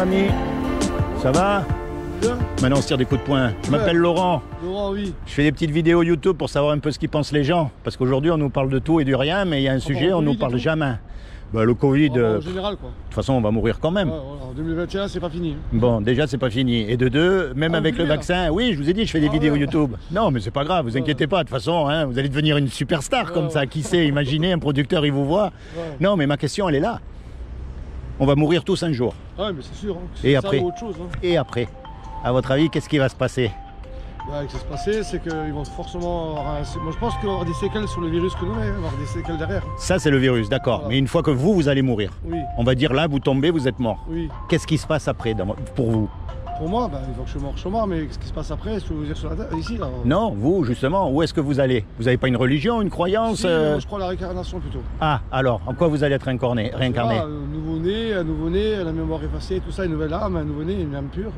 ami, ça va? Bien. Maintenant on se tire des coups de poing. Je m'appelle Laurent. Laurent, oui. Je fais des petites vidéos YouTube pour savoir un peu ce qu'ils pensent les gens. Parce qu'aujourd'hui on nous parle de tout et du rien, mais il y a un sujet, on nous parle jamais. Bah, le Covid, En général, quoi. de toute façon on va mourir quand même. Ouais, voilà. En 2021, c'est pas fini. Bon, déjà c'est pas fini. Et de deux, même avec le vaccin, oui, je vous ai dit, je fais des vidéos ouais. YouTube. Non, mais c'est pas grave, vous inquiétez pas. De toute façon, hein, vous allez devenir une superstar comme ça. Qui sait, imaginez, un producteur, il vous voit. Non, mais ma question, elle est là. On va mourir tous un jour. Ouais, mais c'est sûr. Hein. Et ça après ou autre chose. Hein. Et après, à votre avis, qu'est-ce qui va se passer? Bah, ce qui va se passer, c'est qu'ils vont forcément avoir moi, je pense qu'il va y avoir des séquelles sur le virus que nous, il va y avoir des séquelles derrière. Ça, c'est le virus, d'accord. Voilà. Mais une fois que vous allez mourir, Oui. on va dire là, vous tombez, vous êtes mort. Oui. Qu'est-ce qui se passe après pour vous? Pour moi, bah, une fois que je suis mort, mais ce qui se passe après, je peux vous dire sur la terre, ici, là. Non, vous, justement, où est-ce que vous allez? Vous n'avez pas une religion, une croyance? Si, moi, je crois à la réincarnation plutôt. Ah, alors, en quoi vous allez être réincarné? Un nouveau-né, la mémoire effacée, tout ça, une nouvelle âme, un nouveau-né, une âme pure.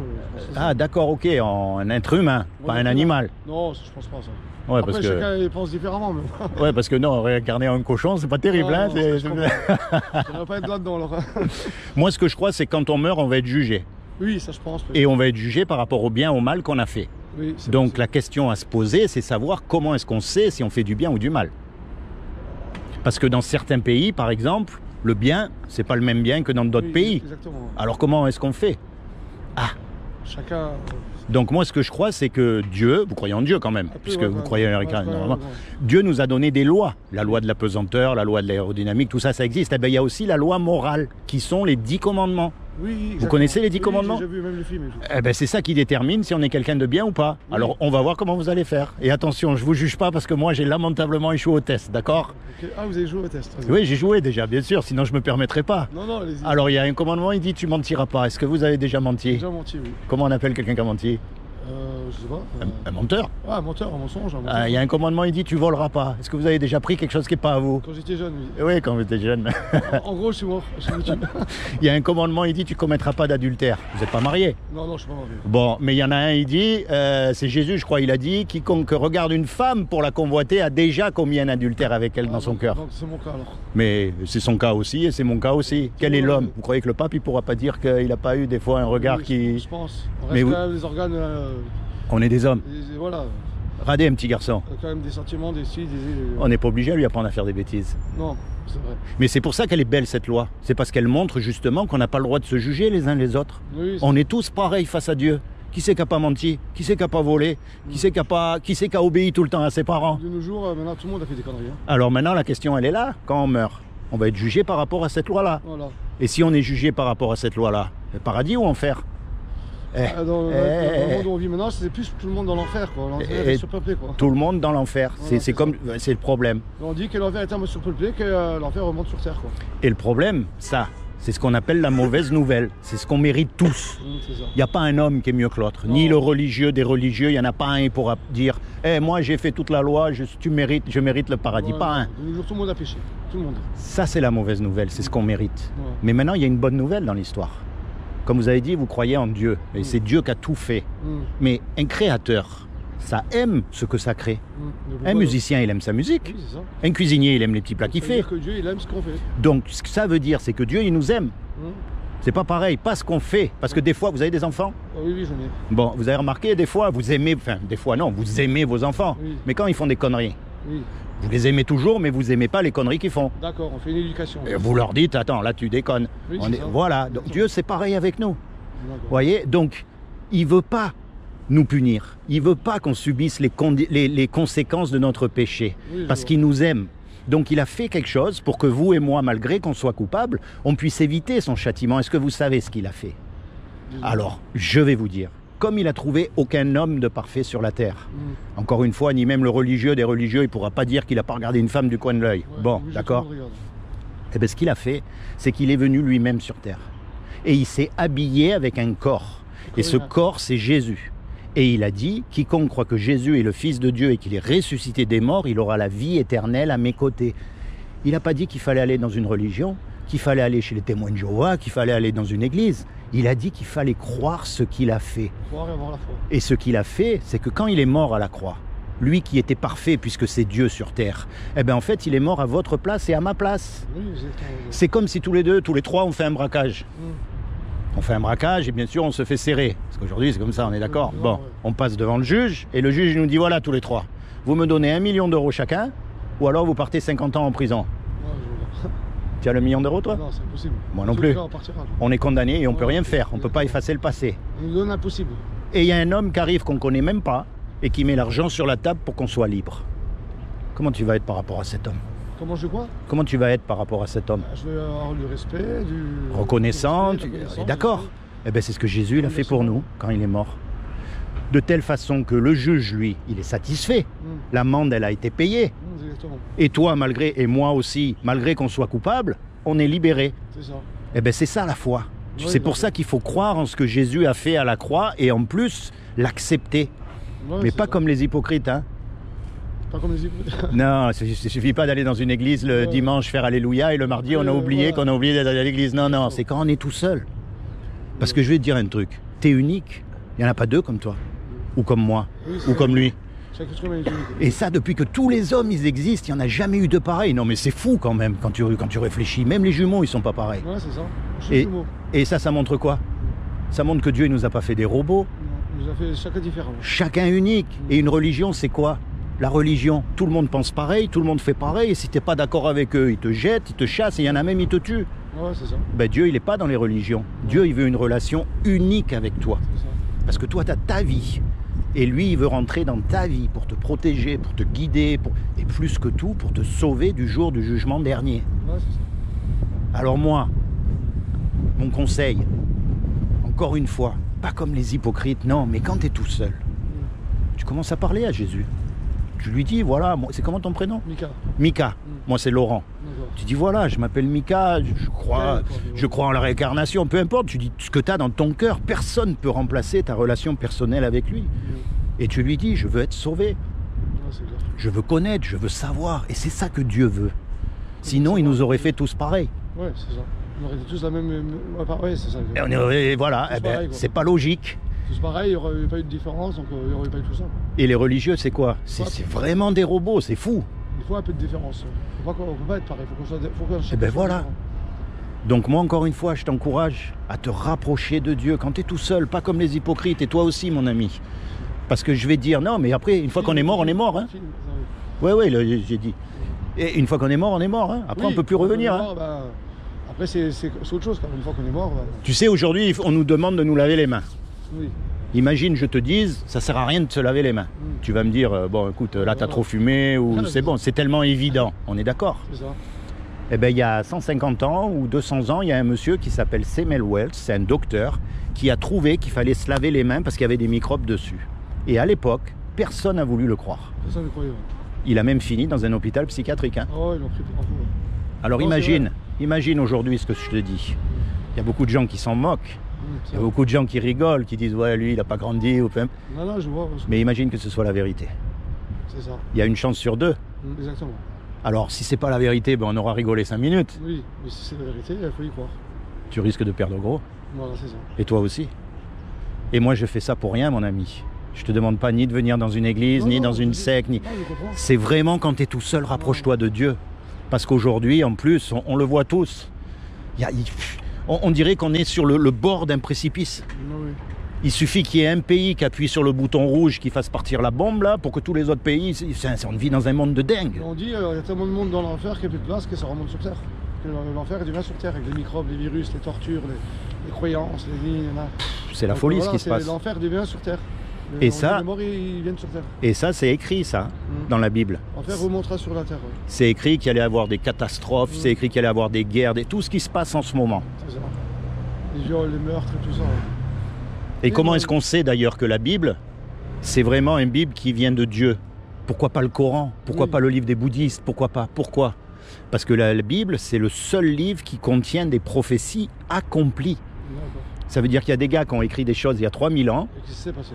Ah, d'accord, ok, un être humain, pas un animal. Non, je pense pas ça. Ouais, après, parce que... chacun pense différemment. Mais... Ouais, parce que non, réincarner en cochon, c'est pas terrible. Non, hein, non, je ne pas être là-dedans, alors. Moi, ce que je crois, c'est que quand on meurt, on va être jugé. Oui, ça je pense. Oui. Et on va être jugé par rapport au bien, au mal qu'on a fait. Oui, donc possible. la question à se poser, c'est savoir comment est-ce qu'on sait si on fait du bien ou du mal. Parce que dans certains pays, par exemple, le bien, c'est pas le même bien que dans d'autres pays. Exactement. Alors comment est-ce qu'on fait? Ah. Chacun... Donc moi, ce que je crois, c'est que Dieu, vous croyez en Dieu quand même, puisque vous croyez en l'américain, normalement, Dieu nous a donné des lois. La loi de la pesanteur, la loi de l'aérodynamique, tout ça, ça existe. Eh bien, il y a aussi la loi morale, qui sont les 10 commandements. Oui, exactement. Vous connaissez les 10 commandements? J'ai vu même le film. Eh ben, c'est ça qui détermine si on est quelqu'un de bien ou pas. Oui. Alors, on va voir comment vous allez faire. Et attention, je ne vous juge pas parce que moi, j'ai lamentablement échoué au test, d'accord? Okay. Ah, vous avez joué au test? Oui, j'ai joué déjà, bien sûr, sinon je ne me permettrais pas. Non, allez-y. Alors, il y a un commandement, il dit tu mentiras pas. Est-ce que vous avez déjà menti? Déjà menti, oui. Comment on appelle quelqu'un qui a menti? Je sais pas. Un menteur. Ah, un menteur, un mensonge. Il y a un commandement, il dit tu voleras pas. Est-ce que vous avez déjà pris quelque chose qui n'est pas à vous? Quand j'étais jeune, oui. Oui, quand vous étiez jeune. En gros, je suis mort. Il y a un commandement, il dit tu commettras pas d'adultère. Vous n'êtes pas marié? Non, je suis pas marié. Bon, mais il y en a un, il dit, c'est Jésus, je crois, il a dit, quiconque regarde une femme pour la convoiter a déjà commis un adultère avec elle dans son cœur. Donc c'est mon cas alors. Mais c'est son cas aussi et c'est mon cas aussi. Quel est l'homme? Vous croyez que le pape, il pourra pas dire qu'il n'a pas eu des fois un regard qui... Je pense. On reste quand même les organes... On est des hommes. Voilà. Radez un petit garçon. Il y a quand même des sentiments, des styles, On n'est pas obligé à lui apprendre à faire des bêtises. Non, c'est vrai. Mais c'est pour ça qu'elle est belle cette loi. C'est parce qu'elle montre justement qu'on n'a pas le droit de se juger les uns les autres. Oui, on est tous pareils face à Dieu. Qui c'est qui n'a pas menti? Qui c'est qui n'a pas volé? Qui c'est qui a obéi tout le temps à ses parents? De nos jours, maintenant tout le monde a fait des conneries. Hein. Alors maintenant la question elle est là, quand on meurt, on va être jugé par rapport à cette loi-là. Voilà. Et si on est jugé par rapport à cette loi-là, le paradis ou enfer? Dans le monde où on vit maintenant, c'est plus tout le monde dans l'enfer, quoi. L'enfer est surpeuplé, quoi. Tout le monde dans l'enfer, voilà, c'est le problème. On dit que l'enfer est tellement surpeuplé que l'enfer remonte sur terre, quoi. Et le problème, ça, c'est ce qu'on appelle la mauvaise nouvelle. C'est ce qu'on mérite tous. Il n'y a pas un homme qui est mieux que l'autre. Ni le religieux des religieux, il n'y en a pas un qui pourra dire moi j'ai fait toute la loi, je mérite le paradis. Pas un. Tout le monde a péché. Tout le monde. Ça, c'est la mauvaise nouvelle, c'est ce qu'on mérite. Mais maintenant, il y a une bonne nouvelle dans l'histoire. Comme vous avez dit, vous croyez en Dieu. Et c'est Dieu qui a tout fait. Mais un créateur, ça aime ce que ça crée. Un musicien, il aime sa musique. Oui, ça. Un cuisinier, il aime les petits plats qu'il fait. Ça veut dire que Dieu, il aime ce qu'on fait. Donc, ce que ça veut dire, c'est que Dieu, il nous aime. C'est pas pareil, pas ce qu'on fait. Parce que des fois, vous avez des enfants? Oui, j'en ai. Bon, vous avez remarqué, des fois, vous aimez... Enfin, des fois, non, vous aimez vos enfants. Oui. Mais quand ils font des conneries, oui. Vous les aimez toujours, mais vous aimez pas les conneries qu'ils font. D'accord, on fait une éducation. Et vous leur dites, attends, là, tu déconnes. Oui, voilà, donc, Dieu, c'est pareil avec nous. Vous voyez, donc il ne veut pas nous punir, il ne veut pas qu'on subisse les conséquences de notre péché, parce qu'il nous aime. Donc il a fait quelque chose pour que vous et moi, malgré qu'on soit coupables, on puisse éviter son châtiment. Est-ce que vous savez ce qu'il a fait? Alors, je vais vous dire, comme il a trouvé aucun homme de parfait sur la terre, encore une fois, ni même le religieux des religieux, il ne pourra pas dire qu'il n'a pas regardé une femme du coin de l'œil. Bon, d'accord. Eh bien, ce qu'il a fait, c'est qu'il est venu lui-même sur terre. Et il s'est habillé avec un corps. Et ce corps, c'est Jésus. Et il a dit, quiconque croit que Jésus est le Fils de Dieu et qu'il est ressuscité des morts, il aura la vie éternelle à mes côtés. Il n'a pas dit qu'il fallait aller dans une religion, qu'il fallait aller chez les témoins de Jéhovah, qu'il fallait aller dans une église. Il a dit qu'il fallait croire ce qu'il a fait. Croire et avoir la foi. Et ce qu'il a fait, c'est que quand il est mort à la croix, lui qui était parfait puisque c'est Dieu sur terre, eh bien en fait il est mort à votre place et à ma place. Oui, c'est comme si tous les trois on fait un braquage. On fait un braquage et bien sûr on se fait serrer. Parce qu'aujourd'hui c'est comme ça, on est d'accord. Ouais. Bon, on passe devant le juge et le juge nous dit voilà tous les trois. Vous me donnez 1 million d'euros chacun ou alors vous partez 50 ans en prison. Ouais, je vois. Tu as le million d'euros toi? Non, c'est impossible. Moi non En tout plus. cas, on partira. On est condamné et on peut Ouais, rien faire. On peut pas exactement. effacer le passé. On nous donne l'impossible. Et il y a un homme qui arrive qu'on connaît même pas et qui met l'argent sur la table pour qu'on soit libre. Comment tu vas être par rapport à cet homme? Comment je crois? Comment tu vas être par rapport à cet homme? Je vais avoir du respect, du... Reconnaissant, du tu respect, es d'accord? Eh bien c'est ce que Jésus il a fait pour nous quand il est mort. De telle façon que le juge, lui, il est satisfait. L'amende, elle a été payée. Exactement. Et toi, malgré, et moi aussi, malgré qu'on soit coupable, on est libéré. C'est ça. Eh bien c'est ça la foi. Oui, C'est pour d'accord. ça qu'il faut croire en ce que Jésus a fait à la croix et en plus l'accepter. Ouais, Mais c'est pas ça. comme les hypocrites, hein. Pas comme les hypocrites. Non, il ne suffit pas d'aller dans une église le Ouais. dimanche faire Alléluia et le mardi on a oublié voilà. qu'on a oublié d'aller à l'église. Non, non, c'est quand on est tout seul. Parce que je vais te dire un truc, t'es unique, il n'y en a pas deux comme toi, ou comme moi, Oui, ou c'est comme vrai. lui. Chaque être humain est unique. Et ça, depuis que tous les hommes ils existent, il n'y en a jamais eu de pareil. Non mais c'est fou quand même quand tu réfléchis. Même les jumeaux ils sont pas pareils. Ouais, c'est ça. Je suis Et, jumeau. et ça montre quoi? Ça montre que Dieu il nous a pas fait des robots. Il nous a fait chacun différent. Chacun unique. Et une religion, c'est quoi? La religion, tout le monde pense pareil, tout le monde fait pareil, et si tu n'es pas d'accord avec eux, ils te jettent, ils te chassent, et il y en a même, ils te tuent. Ouais, c'est ça. Ben, Dieu, il n'est pas dans les religions. Dieu, il veut une relation unique avec toi. C'est ça. Parce que toi, tu as ta vie. Et lui, il veut rentrer dans ta vie pour te protéger, pour te guider, et plus que tout, pour te sauver du jour du jugement dernier. Ouais, c'est ça. Alors moi, mon conseil, encore une fois, pas comme les hypocrites, non, mais quand tu es tout seul, tu commences à parler à Jésus. Tu lui dis, voilà, c'est comment ton prénom? Mika. Mika. Moi, c'est Laurent. D'accord. Tu dis, voilà, je m'appelle Mika, je crois en la réincarnation, peu importe. Tu dis ce que tu as dans ton cœur. Personne ne peut remplacer ta relation personnelle avec lui. Et tu lui dis, je veux être sauvé. Ouais, c'est clair. Je veux connaître, je veux savoir. Et c'est ça que Dieu veut. Sinon, il nous aurait fait tous pareil. Ouais, c'est ça. On aurait tous la même. Ouais, c'est ça. Et voilà, Tous eh ben, pareil, quoi. c'est pas logique. Tous pareil, il n'y aurait pas eu de différence, donc il n'y aurait pas eu tout ça. Quoi. Et les religieux, c'est quoi? C'est vraiment des robots, c'est fou. Il faut un peu de différence. On ne peut pas être pareil. Faut qu'on Eh ben voilà. Donc moi, encore une fois, je t'encourage à te rapprocher de Dieu quand tu es tout seul, pas comme les hypocrites, et toi aussi, mon ami. Parce que je vais dire, non, mais après, une fois qu'on est mort, on est mort. Hein. Ouais, j'ai dit. Et une fois qu'on est mort, on est mort. Hein. Après, on ne peut plus revenir. Hein. Après, c'est autre chose. Quand une fois qu'on est mort. Tu sais, aujourd'hui, on nous demande de nous laver les mains. Oui. Imagine, je te dise, ça sert à rien de se laver les mains. Tu vas me dire, bon, écoute, là, t'as trop fumé, ou c'est bon, c'est tellement évident. On est d'accord? C'est ça. Eh bien, il y a 150 ans ou 200 ans, il y a un monsieur qui s'appelle Samuel Wells, c'est un docteur, qui a trouvé qu'il fallait se laver les mains parce qu'il y avait des microbes dessus. Et à l'époque, personne n'a voulu le croire. Personne ne croyait. Il a même fini dans un hôpital psychiatrique. Hein. Oh, ils l'ont pris pour un fou. Alors Non, imagine aujourd'hui ce que je te dis. Il y a beaucoup de gens qui s'en moquent. Il y a beaucoup de gens qui rigolent, qui disent ouais lui il n'a pas grandi ou peu. Non, je vois. Mais imagine que ce soit la vérité. C'est ça. Il y a une chance sur deux. Exactement. Alors si c'est pas la vérité, ben, on aura rigolé 5 minutes. Oui, mais si c'est la vérité, il faut y croire. Tu risques de perdre gros. Voilà, c'est ça. Et toi aussi. Et moi je fais ça pour rien mon ami. Je te demande pas ni de venir dans une église, ni dans une secte, ni. Non, je comprends. C'est vraiment quand tu es tout seul, rapproche-toi de Dieu. Parce qu'aujourd'hui, en plus, on le voit tous. On dirait qu'on est sur le bord d'un précipice. Non, oui. Il suffit qu'il y ait un pays qui appuie sur le bouton rouge qui fasse partir la bombe là pour que tous les autres pays, on vit dans un monde de dingue. On dit il y a tellement de monde dans l'enfer qu'il n'y a plus de place que ça remonte sur Terre. Que l'enfer devient sur Terre avec les microbes, les virus, les tortures, les croyances, les... C'est la folie ce qui se passe. L'enfer devient sur Terre. Et ça, les morts, ils viennent sur Terre. Et ça, c'est écrit ça dans la Bible. L'enfer remontera sur la Terre. Ouais. C'est écrit qu'il allait y avoir des catastrophes, c'est écrit qu'il allait y avoir des guerres, tout ce qui se passe en ce moment. C'est ça. Les viols, les meurtres et tout ça. Ouais. Et comment est-ce qu'on sait d'ailleurs que la Bible, c'est vraiment une Bible qui vient de Dieu? Pourquoi pas le Coran? Pourquoi pas le livre des bouddhistes? Pourquoi pas? Pourquoi? Parce que la Bible, c'est le seul livre qui contient des prophéties accomplies. Ça veut dire qu'il y a des gars qui ont écrit des choses il y a 3000 ans. Et qu'est-ce qui s'est passé?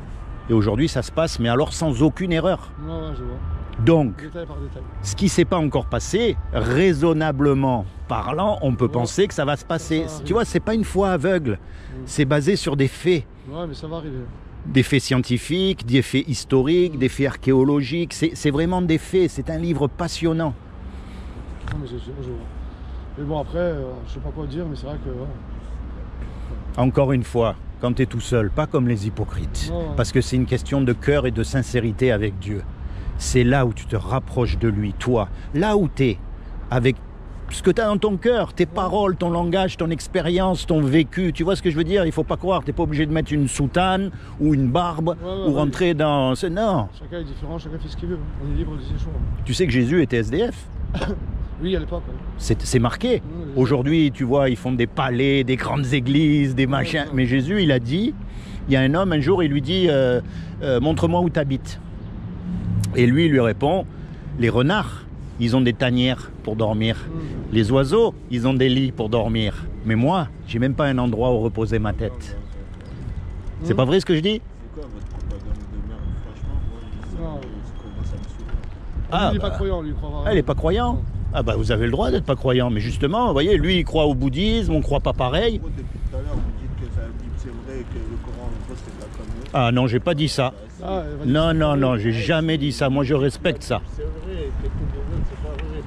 Et aujourd'hui, ça se passe, mais alors sans aucune erreur. Ouais, je vois. Donc, Détail par détail. ce qui ne s'est pas encore passé, raisonnablement parlant, on peut penser que ça va se passer. Ça va Tu vois, c'est pas une foi aveugle. C'est basé sur des faits. Ouais, mais ça va arriver. Des faits scientifiques, des faits historiques, des faits archéologiques. C'est vraiment des faits. C'est un livre passionnant. Non, mais c'est sûr, je vois. Mais bon, après, je sais pas quoi dire, mais c'est vrai que... Ouais. Encore une fois, quand tu es tout seul, pas comme les hypocrites. Non. Parce que c'est une question de cœur et de sincérité avec Dieu. C'est là où tu te rapproches de lui, toi. Là où tu es, avec ce que tu as dans ton cœur, tes paroles, ton langage, ton expérience, ton vécu. Tu vois ce que je veux dire? Il ne faut pas croire, tu n'es pas obligé de mettre une soutane ou une barbe ou rentrer dans... Non. Chacun est différent, chacun fait ce qu'il veut. On est libre de ses choix. Tu sais que Jésus était SDF? Oui, à l'époque. C'est marqué. Aujourd'hui, tu vois, ils font des palais, des grandes églises, des machins. Mais Jésus, il a dit, il y a un homme, un jour, il lui dit, montre-moi où tu habites. Et lui, il lui répond, les renards, ils ont des tanières pour dormir. Les oiseaux, ils ont des lits pour dormir. Mais moi, j'ai même pas un endroit où reposer ma tête. C'est pas vrai ce que je dis? C'est quoi votre propagande de merde? Franchement, moi, ça commence à me saouler. Ah, il n'est bah. pas croyant, lui, il croit vraiment. Elle n'est pas croyant? Ah bah vous avez le droit d'être pas croyant. Mais justement, vous voyez, lui, il croit au bouddhisme, on croit pas pareil. Moi, depuis tout à l'heure, vous dites que la Bible c'est vrai et que le Coran, en gros, c'est de la connerie. Ah non, j'ai pas dit ça. Ah, Non, non, non, j'ai jamais dit ça. Moi, je respecte ça. C'est vrai, que tout le monde, c'est pas vrai.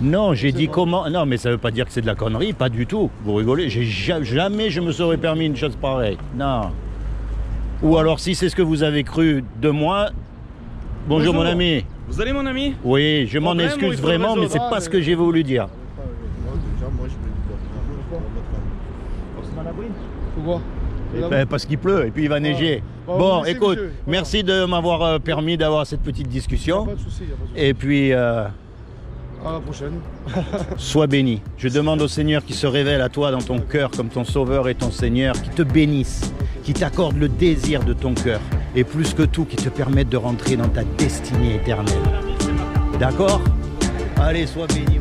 Non, j'ai dit bon. comment... Non, mais ça veut pas dire que c'est de la connerie, pas du tout. Vous rigolez, jamais je me serais permis une chose pareille. Non. Ou alors, si c'est ce que vous avez cru de moi... Bonjour. Mon ami. Vous allez mon ami? Oui, je m'en Problème ou excuse il faut vraiment, mais résoudre? c'est pas ce que j'ai voulu dire. Déjà, moi, je me dis de rien. On se met à l'abri. Pourquoi? Parce qu'il pleut et puis il va neiger. Bon, Bon, vous laissez, écoute, monsieur. Voilà. merci de m'avoir permis d'avoir cette petite Il n'y a discussion. pas de souci, il n'y a pas de souci. Et puis, À la prochaine. sois béni. Je demande au Seigneur qui se révèle à toi dans ton cœur comme ton Sauveur et ton Seigneur, qui te bénisse, qui t'accorde le désir de ton cœur et plus que tout, qui te permette de rentrer dans ta destinée éternelle. D'accord? Allez, sois béni.